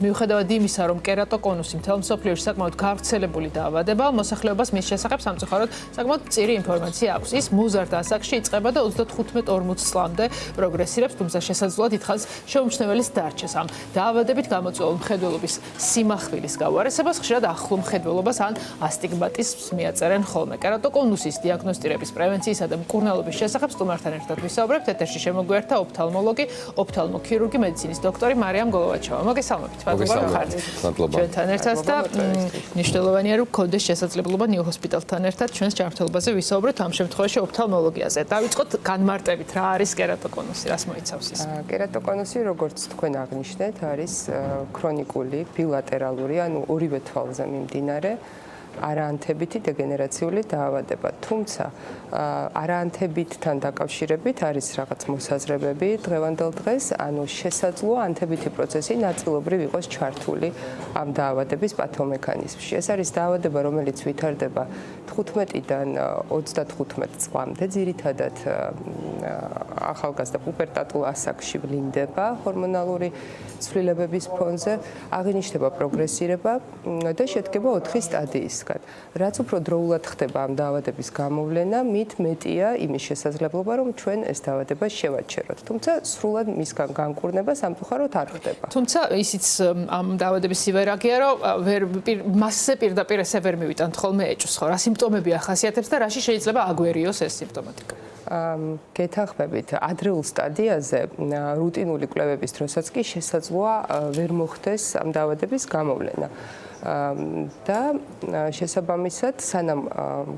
მიუხედავად იმისა, რომ კერატოკონუსი მთელ მსოფლიოში საკმაოდ გავრცელებული დაავადებაა, მოსახლეობას მის შესახებ სამწუხაროდ საკმაოდ მწირი ინფორმაცია აქვს. ის მოზარდ ასაკში იწყება და 35-40 წლამდე პროგრესირებს, თუმცა შესაძლოა დიდხანს შეუმჩნეველის დარჩეს. ამ დაავადებით გამოწვეულ მხედველობის სიმახვილის გავარესებას ხშირად ახლო მხედველობას ან ასტიგმატიზმს მიაწერენ ხოლმე. კერატოკონუსის დიაგნოსტირების, პრევენციისა და მკურნალობის შესახებ სტუმართან ერთად ვისაუბრებთ. ეთერში შემოგვიერთდა ოფთალმოლოგი, ოფთალმოქირურგი, მედიცინის დოქტორი მარიამ გოლოვაჩოვა. მოგესალმებით. ჩვენთან ერთად და მნიშვნელოვანია რომ გქონდეს შესაძლებლობა ნიუ ჰოსპიტალთან ერთად ჩვენს ჯანმრთელობაზე ვისაუბროთ ამ შემთხვევაში ოფთალმოლოგიაზე. დავიწყოთ განმარტებით რა არის კერატოკონუსი, რას მოიცავს ის? კერატოკონუსი, როგორც თქვენ აღნიშნეთ, არის ქრონიკული ბილატერალური, ანუ ორივე თვალზე მიმდინარე არაანთებითი დეგენერაციული დაავადება. თუმცა არაანთებითთან დაკავშირებით არის რაღაც მოსაზრებები დღევანდელ დღეს, ანუ შესაძლოა ანთებითი პროცესი ნაწილობრივ იყოს ჩართული ამ დაავადების პათომექანიზმში. ეს არის დაავადება, რომელიც ვითარდება 15-დან 35 წლამდე, ძირითადად ახალგაზრდა პუპერტატულ ასაკში ვლინდება ჰორმონალური ცვლილებების ფონზე, აღინიშნება პროგრესირება და შედგება 4 სტადიისგან. რაც უფრო დროულად ხდება ამ დაავადების გამოვლენა, მით მეტია იმის შესაძლებლობა, რომ ჩვენ ეს დაავადება შევაჩეროთ. თუმცა სრულად მისგან განკურნება სამწუხაროდ არ ხდება. თუმცა ისიც ამ დაავადების სივერაგია, რომ მასზე პირდაპირ ესე ვერ მივიტანთ ხოლმე ეჭვს, ხო? რა სიმპტომები ახასიათებს და რაში შეიძლება აგვერიოს ეს სიმპტომატიკა? გეთანხმებით, ადრეულ სტადიაზე რუტინული კვლევების დროსაც კი შესაძლოა ვერ მოხდეს ამ დაავადების გამოვლენა. და შესაბამისად, სანამ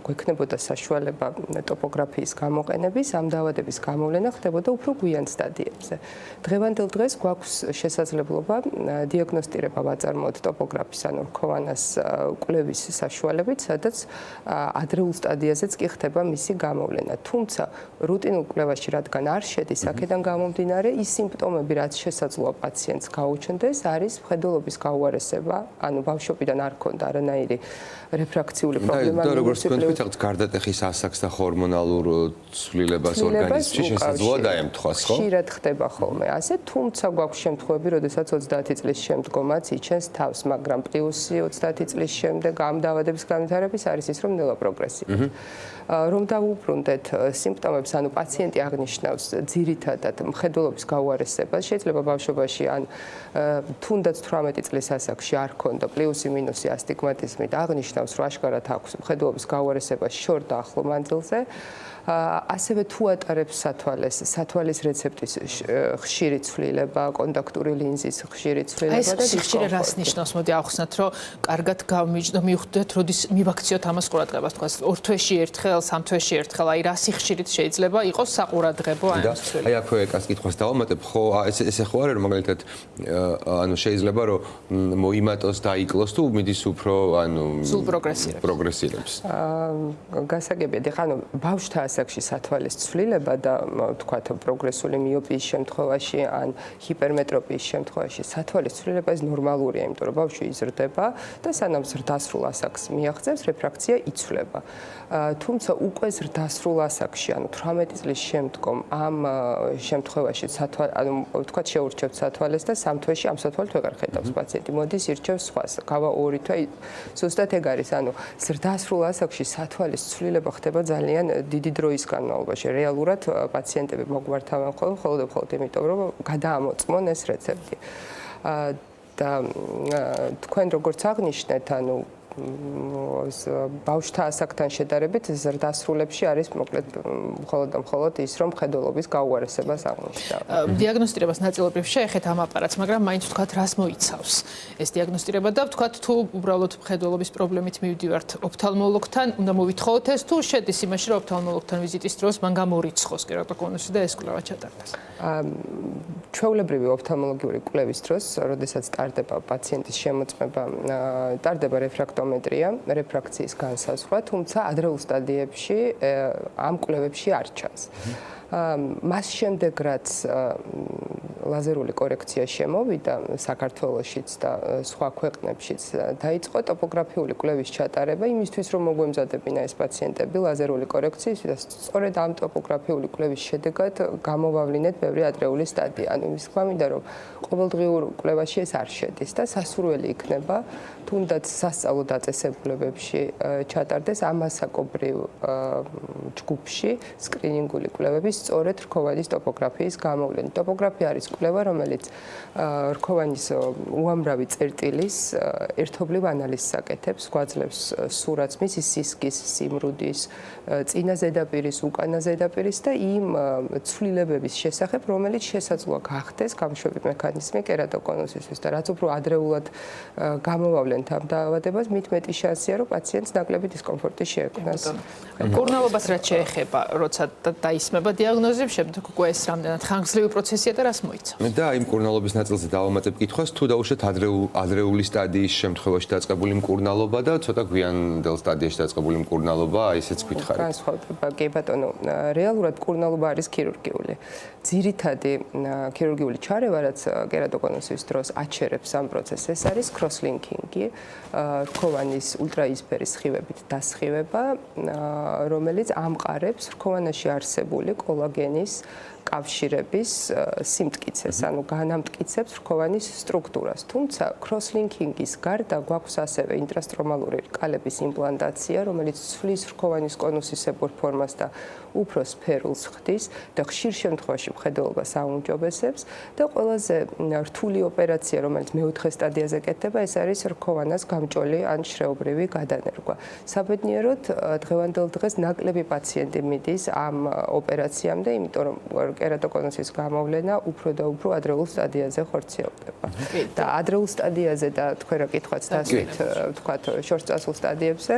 გვექნებოდა საშუალება ტოპოგრაფიის გამოყენების, ამ დაავადების გამოვლენა ხდებოდა უფრო გვიან სტადიებზე. დღევანდელ დღეს გვაქვს შესაძლებლობა დიაგნოსტირება ვაწარმოოთ ტოპოგრაფის ანუ რქოვანას კვლევის საშუალებით, სადაც ადრეულ სტადიაზეც კი ხდება მისი გამოვლენა. თუმცა რუტინულ კვლევაში, რადგან არ შედის აქედან გამომდინარე, ის სიმპტომები, რაც შესაძლოა პაციენტს გაუჩნდეს, არის მხედველობის გაუარესება, ანუ ბავშვობიდან არ ქონდა არანაირი რეფრაქციული პრობლემა. და როგორც თქვენ თქვით, გარდატეხის ასაკს და ჰორმონალურ ცვლილებას ორგანიზმში შესაძლოა დაემთხვას, ხო? ხშირად ხდება ხოლმე ასე, თუმცა გვაქვს შემთხვევები, როდესაც 30 წლის შემდგომაც იჩენს თავს, მაგრამ პლუსი 30 წლის შემდეგ ამ დაავადების განვითარების არის ის, რომ ნელა პროგრესია. რომ დავუბრუნდეთ სიმპტომებს, ანუ პაციენტი აღნიშნავს ძირითადად მხედველობის გაუარესებას, შეიძლება ბავშვობაში ან თუნდაც 18 წლის ასაკში არ ქონდა პლუსი მინუსი ასტიგმატიზმი და აღნიშნავს, რომ აშკარად აქვს მხედველობის გაუარესება შორ და ახლო მანძილზე. ასევე თუ ატარებს სათვალის რეცეპტის ხშირი ცვლილება, კონტაქტური ლინზის ხშირი ცვლილება და ხშირი რას ნიშნავს? მოდი ავხსნათ, რომ კარგად მივხვდეთ, როდის მივაქციოთ ამას ყურადღებას, თქვა 2 თვეში ერთხელ, 3 თვეში ერთხელ, აი რა სიხშირით შეიძლება იყოს საყურადღებო ამ ცვლილება? აი აქვე ეკას კითხვას დავამატებ, ხო, ესე ხო არის, რომ მაგალითად ანუ შეიძლება რომ მოიმატოს და იკლოს თუ მიდის უფრო ანუ სულ პროგრესირებს. გასაგებია, ანუ ბავშვთა ასაკში სათვალის ცვლილება და თქვათ პროგრესული მიოპიის შემთხვევაში ან ჰიპერმეტროპიის შემთხვევაში სათვალის ცვლილება ეს ნორმალურია, იმიტომ რომ ბავშვი იზრდება და სანამ ზრდასრულ ასაკს მიაღწევს, რეფრაქცია იცვლება. თუმცა უკვე ზრდასრულ ასაკში, ანუ 18 წლის შემდგომ ამ შემთხვევაში ანუ თქვათ შეურჩევთ სათვალეს და 3 თვეში ამ სათვალით ვეღარ ხედავს პაციენტი. მოდის ირჩევს სხვას. გავა 2 თვე, ზუსტად ეგ არის, ანუ ზრდასრულ ასაკში სათვალის ცვლილება ხდება ძალიან დიდი დროის განმავლობაში. რეალურად პაციენტები მოგვართავენ მხოლოდ იმიტომ, რომ გადაამოწმონ ეს რეცეპტი. და თქვენ როგორც აღნიშნეთ, ანუ ბავშვთა ასაკთან შედარებით ზრდასრულებში არის მოკლედ მხოლოდ ის, რომ მხედველობის გაუარესებას აღნიშნავს. დიაგნოსტირებას ნაწილობრივ შეეხეთ ამ აპარატს, მაგრამ მაინც ვთქვათ, რას მოიცავს ეს დიაგნოსტირება და ვთქვათ, თუ უბრალოდ მხედველობის პრობლემით მივდივართ ოფთალმოლოგთან, უნდა მოვითხოვოთ ეს თუ შედის იმაში, რომ ოფთალმოლოგთან ვიზიტის დროს მან გამორიცხოს კერატოკონუსი და ეს კვლევა ჩატარდეს. ჩვეულებრივი ოფთალმოლოგიური კვლევის დროს, როდესაც ტარდება პაციენტის შემოწმება, ტარდება რეფრაქციის განსაზღვრა, თუმცა ადრეულ სტადიებში ამ კვლევებში არ ჩანს. მას შემდეგ, რაც ლაზერული კორექცია შემოვიდა საქართველოშიც და სხვა ქვეყნებშიც, დაიწყო ტოპოგრაფიული კვლევის ჩატარება იმისთვის, რომ მოგვემზადებინა ეს პაციენტები ლაზერული კორექციის და სწორედ ამ ტოპოგრაფიული კვლევის შედეგად გამოვავლინეთ ბევრი ადრეული სტადია. ანუ იმის თქმა მინდა, რომ ყოველდღიურ კვლევაში ეს არ შედის და სასურველი იქნება თუნდაც სასწავლო დაწესებულებებში ჩატარდეს ამასაკობრივ ჯგუფში სკრინინგული კვლევები სწორედ რქოვანის ტოპოგრაფიის გამოვლენით. ტოპოგრაფია არის კვლევა, რომელიც რქოვანის უამრავი წერტილის ერთობლივ ანალიზს აკეთებს, გვაძლევს სურათს მისი სისქის, სიმრუდის, წინა ზედაპირის, უკანა ზედაპირის და იმ ცვლილებების შესახებ, რომელიც შესაძლოა გახდეს გამშვები მექანიზმი კერატოკონუსისთვის და რაც უფრო ადრეულად გამოვავლენთ ამ დაავადებას, მით მეტი შანსია, რომ პაციენტს ნაკლები დისკომფორტი შეექმნას. მკურნალობას რაც შეეხება, როცა დაისმება დიაგნოზი, შემდეგ უკვე ეს რამდენად ხანგრძლივი პროცესია და რას მოიცავს? და იმ მკურნალობის ნაწილზე დავამატებ კითხვას, თუ დაუშვათ ადრეული სტადიის შემთხვევაში დაწყებული მკურნალობა და ცოტა გვიანდელ სტადიაში დაწყებული მკურნალობა, აი ესეც გითხარით. განსხვავდება, კი ბატონო, რეალურად მკურნალობა არის ქირურგიული. ძირითადი ქირურგიული ჩარევა, რაც კერატოკონუსის დროს აჩერებს ამ პროცესს, ეს არის cross-linking-ი, რქოვანის ულტრაისფერის სხივებით დასხივება, რომელიც ამყარებს რქოვანაში არსებული კოლაგენის კავშირების სიმტკიცეს, ანუ განამტკიცებს რქოვანის სტრუქტურას. თუმცა cross-linking-ის გარდა გვაქვს ასევე ინტრასტრომალური რკალების იმპლანტაცია, რომელიც ცვლის რქოვანის კონუსისებურ ფორმას და უფრო სფერულს ხდის და ხშირ შემთხვევაში მხედველობას აუმჯობესებს და ყველაზე რთული ოპერაცია, რომელიც მეოთხე სტადიაზე კეთდება, ეს არის რქოვანას გამჭოლი ან შრეობრივი გადანერგვა. საბედნიეროდ დღევანდელ დღეს ნაკლები პაციენტი მიდის ამ ოპერაციამდე, იმიტომ რომ კერატოკონუსის გამოვლენა უფრო და უფრო ადრეულ სტადიაზე ხორციელდება. და ადრეულ სტადიაზე და თქვენ რა კითხვაც დასვით, ვთქვათ, შორს წასულ სტადიებზე,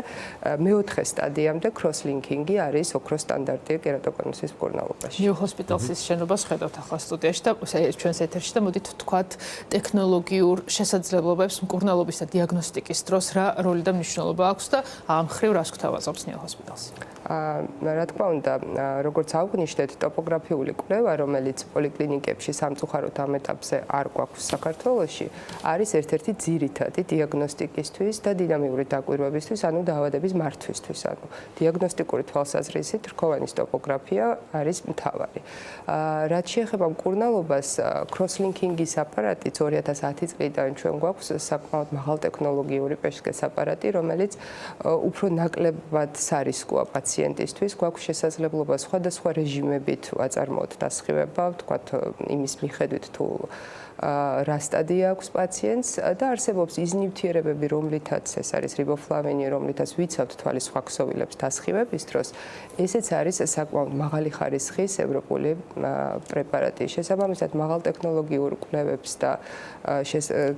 მეოთხე სტადიამდე cross-linking-ი არის ოქროს სტანდარტი კერატოკონუსის მკურნალობაში. New Hospitals-ის შენობას ხედავთ ახლა სტუდიაში და ჩვენს ეთერში და მოდით ვთქვათ ტექნოლოგიურ შესაძლებლობებს მკურნალობის და დიაგნოსტიკის დროს რა როლი და მნიშვნელობა აქვს და ამ ხრივ რას გვთავაზობს New Hospitals-ი? რა თქმა უნდა, როგორც აღვნიშნეთ, ტოპოგრაფიული კვლევა, რომელიც პოლიკლინიკებში სამწუხაროდ ამ ეტაპზე არ გვაქვს საქართველოში, არის ერთ-ერთი ძირითადი დიაგნოსტიკისთვის და დინამიური დაკვირვებისთვის, ანუ დაავადების მართვისთვის. ანუ დიაგნოსტიკური თვალსაზრისით რქოვანის ტოპოგრაფია არის მთავარი. რაც შეეხება მკურნალობას, cross-linking-ის აპარატიც 2010 წლიდან ჩვენ გვაქვს საკმაოდ მაღალტექნოლოგიური პეშკეს აპარატი, რომელიც უფრო ნაკლებად სარისკოა პაციენტისთვის, გვაქვს შესაძლებლობა სხვადასხვა რეჟიმებით აწარმოოთ დასხივება, ვთქვათ, იმის მიხედვით თუ რა სტადია აქვს პაციენტს და არსებობს ის ნივთიერებები, რომლითაც ეს არის რიბოფლავინი, რომლითაც ვიცავთ თვალის სხვა ქსოვილებს დასხივების დროს, ესეც არის საკმაოდ მაღალი ხარისხის ევროპული პრეპარატი. შესაბამისად, მაღალტექნოლოგიურ კვლევებს და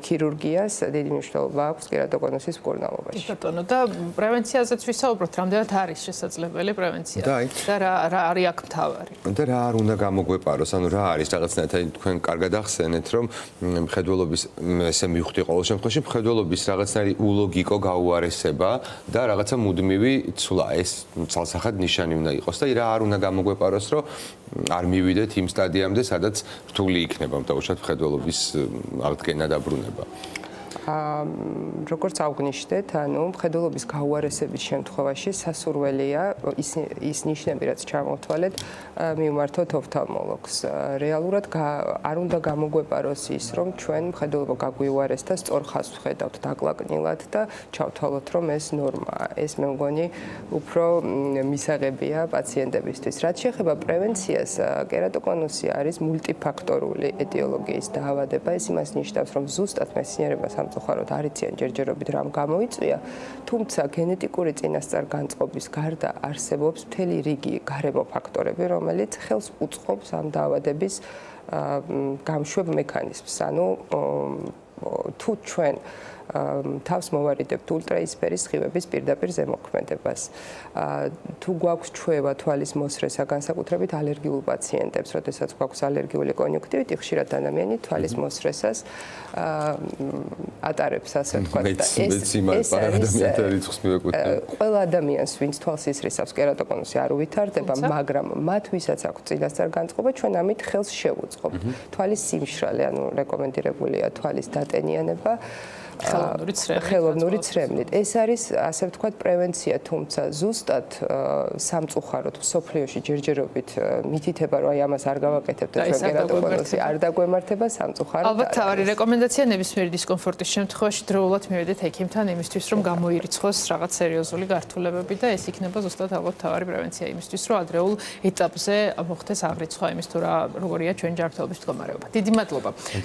ქირურგიას დიდი მნიშვნელობა აქვს კერატოკონუსის მკურნალობაში. ბატონო, და პრევენციაზეც ვისაუბროთ, რამდენად არის შესაძლებელი პრევენცია და რა არის აქ მთავარი? და რა არ უნდა გამოგვეპაროს, ანუ რა არის რაღაცნაირად თქვენ კარგად ახსენეთ, რომ მხედველობის ესე მივხვდი ყოველ შემთხვევაში მხედველობის რაღაცნაირი ულოგიკო გაუარესება და რაღაცა მუდმივი ცვლა, ეს ცალსახად ნიშანი უნდა იყოს და რა არ უნდა გამოგვეპაროს, რომ არ მივიდეთ იმ სტადიამდე, სადაც რთული იქნება დაუშვათ მხედველობის აღდგენა და ბრუნება. როგორც აღვნიშნეთ, ანუ მხედველობის გაუარესების შემთხვევაში სასურველია ის ნიშნები, რაც ჩამოვთვალეთ, მივმართოთ ოფთალმოლოგს. რეალურად არ უნდა გამოგვეპაროს ის, რომ ჩვენ მხედველობა გაგვიუარეს და სწორ ხაზს ვხედავთ დაკლაკნილად და ჩავთვალოთ, რომ ეს ნორმაა. ეს მე მგონი უფრო მისაღებია პაციენტებისთვის. რაც შეეხება პრევენციას, კერატოკონუსი არის მულტიფაქტორული ეტიოლოგიის დაავადება. ეს იმას ნიშნავს, რომ ზუსტად მეცნიერება სამწუხაროდ არ იციან ჯერჯერობით რამ გამოიწვია, თუმცა გენეტიკური წინასწარ განწყობის გარდა არსებობს მთელი რიგი გარემო ფაქტორები, რომელიც ხელს უწყობს ამ დაავადების გამშვებ მექანიზმს. ანუ თუ ჩვენ თავს მოვარიდებთ ულტრაისფერის სხივების პირდაპირ ზემოქმედებას. თუ გვაქვს ჩვევა თვალის მოსრესა, განსაკუთრებით ალერგიულ პაციენტებს, როდესაც გვაქვს ალერგიული კონიუნქტივიტი, ხშირად ადამიანი თვალის მოსრესას ატარებს, ასე ვთქვათ. მეც იმარ ადამიანთა რიცხვს მივეკუთვნებ. ყველა ადამიანს, ვინც თვალსიზრისავს კერატოკონუსი არ უვითარდება, მაგრამ მათ ვისაც აქვს წინასწარ განწყობა, ჩვენ ამით ხელს შევუწყობთ. თვალის სიმშრალე, ანუ რეკომენდირებულია თვალის დატენიანება. ხელოვნური ცრემლით. ეს არის, ასე ვთქვათ, პრევენცია, თუმცა ზუსტად სამწუხაროდ მსოფლიოში ჯერჯერობით მითითება, რომ აი ამას არ გავაკეთებთ, ეს კერატოკონუსი არ დაგვემართება სამწუხაროდ. ალბათ თავი რეკომენდაცია ნებისმიერი დისკომფორტის შემთხვევაში დროულად მივედეთ ექიმთან იმისთვის, რომ გამოირიცხოს რაღაც სერიოზული გართულებები და ეს იქნება ზუსტად ალბათ თავი პრევენცია იმისთვის, რომ ადრეულ ეტაპზე მოხდეს აღრიცხვა იმის თუ როგორია ჩვენი ჯანმრთელობის მდგომარეობა. დიდი მადლობა.